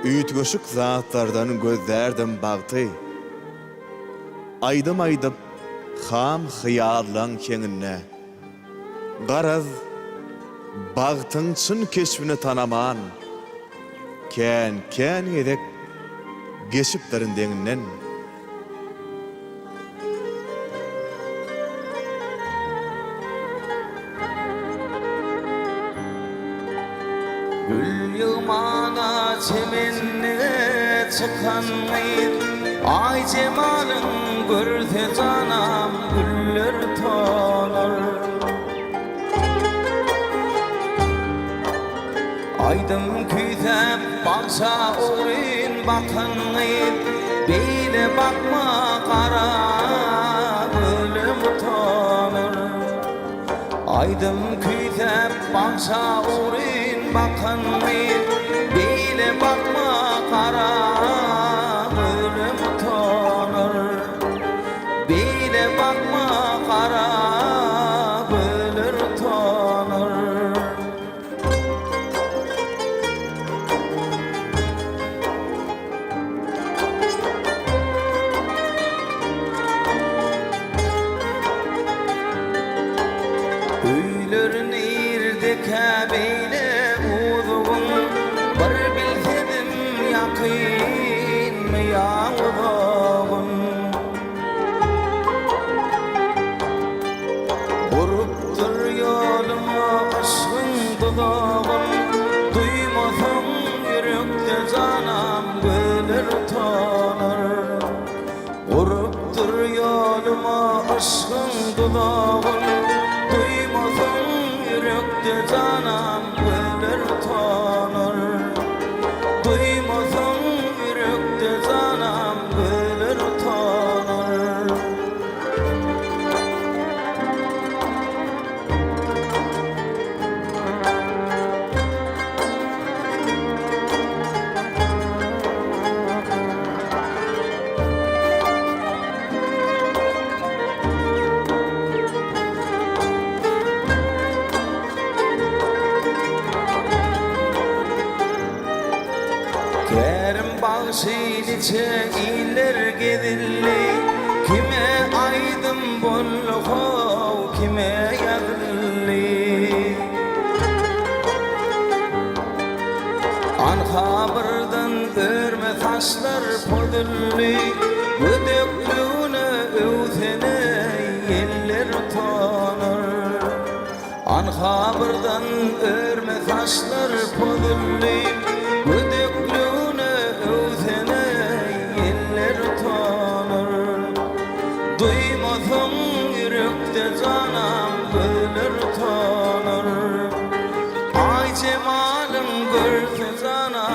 Üýtgeşik zatlardan gözlerdim bagty. Aýdym aýdyp ham hyýallaň keňine. Garaz bagtyň çyn keşbini tanaman. Kän edek geçip derinden. Gül yılmana çemenine çıkan ay cemalın görse canam güller tanır. Aydım küzep baksa uğrin bakan beyle bakma kara ölüm tanır. Aydım küzep baksa uğrin bakan beyle bakma kara ölüm tanır. Beyle bakma kara ölür tanır. Öýlerin irdeke beýle uzugun bir bilsedim ýakyn ýaňyň. Urupdyr ýolyma aşkyň dudagyn, duýmasam ýürekde janam gelir tanır. Urupdyr ýolyma aşkyň dudagyn, duymasam yürekde canam gelir tanır. Duymasam yürekde canam gelir tanır. Kerim bağışıyliçe iler gedilli, kime aydım bolluğu, kime yadilli. Anhabırdan örme taşlar podulli, ödöklüğüne övsene yeller tanır. Anhabırdan örme taşlar podulli, ödöklüğüne övsene yeller tanır. Duymasam yürekte canam gelir tanır. Ay cemalın görse canam